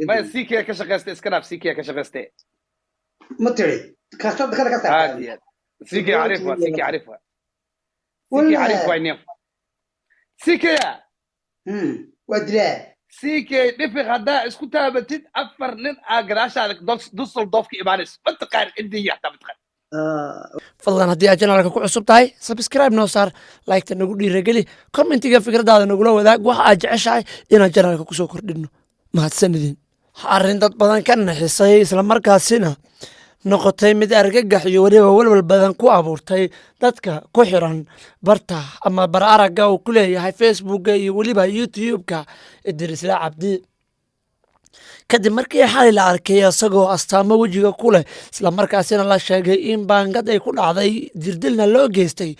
ما سيكي كشغستي اسكناف سيكي كشغستي ما تري كاستود كذا كذا عادي سيكي عارفها سيكي عارفها سيكي ولا عارفها نيف سيكي ودرا سيكي نفي غدا اسكو تابتد افر نين اقراش عليك دوصل ضوفك ايمانس ما تقارن انت يا تبتقن fadlan haddii aad janaalka ku cusub tahay sabscribe noo saar like-ta nagu dhiirageli commentiga fikradaada nagula wadaag waxa aad jeceshahay inaan janaalka kusoo kordhino mahadsanidin arrin dad badan ka naxisay islamarkaasina noqotay mid argagax iyo weliba walwal badan ku abuurtay dadka ku xiran barta ama bar aragga uu ku leeyahay facebookga iyo weliba youtube-ka idrisla cabdi kadib markii xalay la arkay isagoo astaamo wejiga ku leh islamarkaasina la sheegay in baangad ay ku dhacday dirdilna loo geystay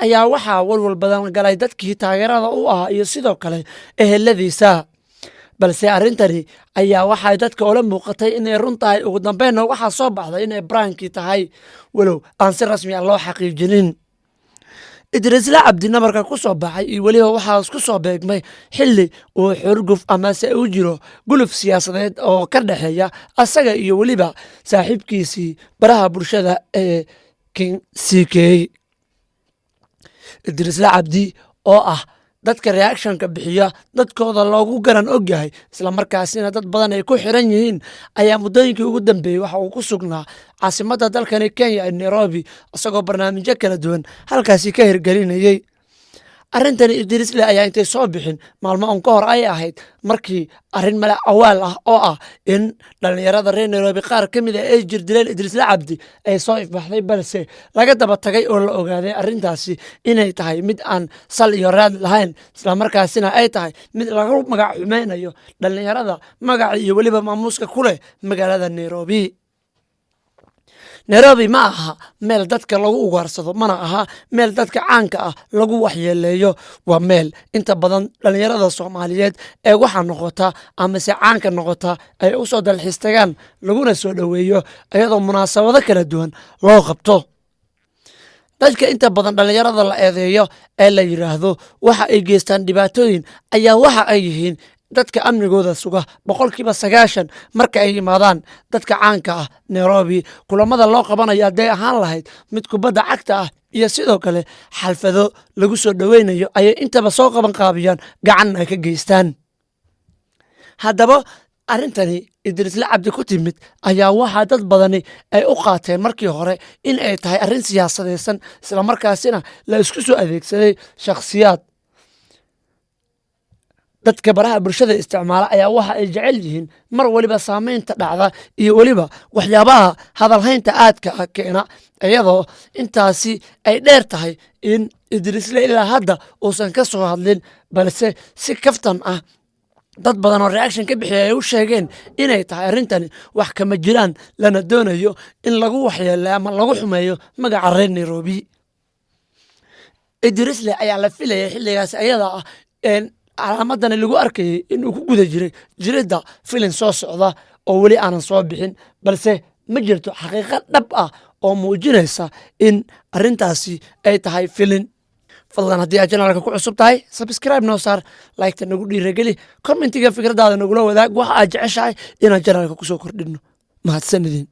ayaa waxaa walwal badan galay dadkii taageerada u ahaa iyo sidoo kale eheladiisa balse arrintani ayaa waxay dadka ula muuqatay inay run tahay ugu dambeynna waxaa soo baxday inay braankii tahay walow aan si rasmi ah loo xaqiijinin idrisla cabdi nabarka ku soo baxay iyo weliba waxaa isku soo beegmay xilli uu xurguf amase u jiro guluf siyaasadeed oo ka dhexeeya asaga iyo weliba saaxiibkiisii baraha bulshada ee king ck idrisla cabdi oo ah dadka reactionka bixiya dadkooda loogu garan og yahay islamarkaasina dad badan ay ku xiran yihiin ayaa muddooyinkii ugu dambeeyey waxa uu ku sugnaa caasimadda dalkani kenya ee nairobi isagoo barnaamijyo kala duwan halkaasi ka hirgelinayey arrintani idrisle ayaa intay soo bixin maalmo un ka hor ay ahayd markii arrin male awaal ah oo ah in dhallinyarada reer nairobi qaar ka mid a ay jirdileen idrisla cabdi ay soo ifbaxday balse laga daba tagay oo la ogaaday arrintaasi inay tahay mid aan sal iyo raad lahayn islamarkaasina ay tahay mid lagu magac xumeynayo dhallinyarada magaca iyo weliba maamuuska ku leh magaalada nairobi nairobi ma aha meel dadka lagu ugaarsado mana aha meel dadka caanka ah lagu waxyeeleeyo waa meel inta badan dhallinyarada soomaaliyeed ee waxaa noqota amase caanka noqota ay u soo dalxiistagaan laguna soo dhoweeyo iyadoo munaasabado kala duwan loo qabto dadka inta badan dhallinyarada la eedeeyo ee la yidhaahdo waxa ay geystaan dhibaatooyin ayaa waxa ay yihiin dadka amnigooda suga 90% marka ay yimaadaan dadka caanka ah nairobi kulamada loo qabanayo hadday ahaan lahayd mid kubadda cagta ah iyo sidoo kale xalfado lagu soo dhoweynayo ayay intaba soo qaban qaabiyaan gacanna ay ka geystaan haddaba arrintani idrisla cabdi ku timid ayaa waxaa dad badani ay u qaateen markii hore in ay tahay arrin siyaasadeysan islamarkaasina la isku soo adeegsaday shakhsiyaad dadka baraha bulshada isticmaala ayaa waxa ay jecel yihiin mar waliba saamaynta dhacda iyo weliba waxyaabaha hadalhaynta aadka ah keena iyadoo intaasi ay dheer tahay in idrisle ilaa hadda uusan ka soo hadlin balse si kaftan ah dad badan oo reaction ka bixiya ay u sheegeen inay tahay arrintani wax kama jiraan lana doonayo in lagu waxyeeleyo ama lagu xumeeyo magaca reer nairobi idrisle ayaa la filayay xilligaas ayada ah calaamadani lagu arkayay inuu ku guda jiray jiridda filin soo socda oo weli aanan soo bixin balse ma jirto xaqiiqo dhab ah oo muujinaysa in arrintaasi ay tahay filin fadlan haddii aad janaalka ku cusub tahay sabscribe noo saar like-ta nagu dhiirageli commentiga fikradaada nagula wadaag waxa aad jeceshahay inaan janaalka kusoo kordhino mahadsanidin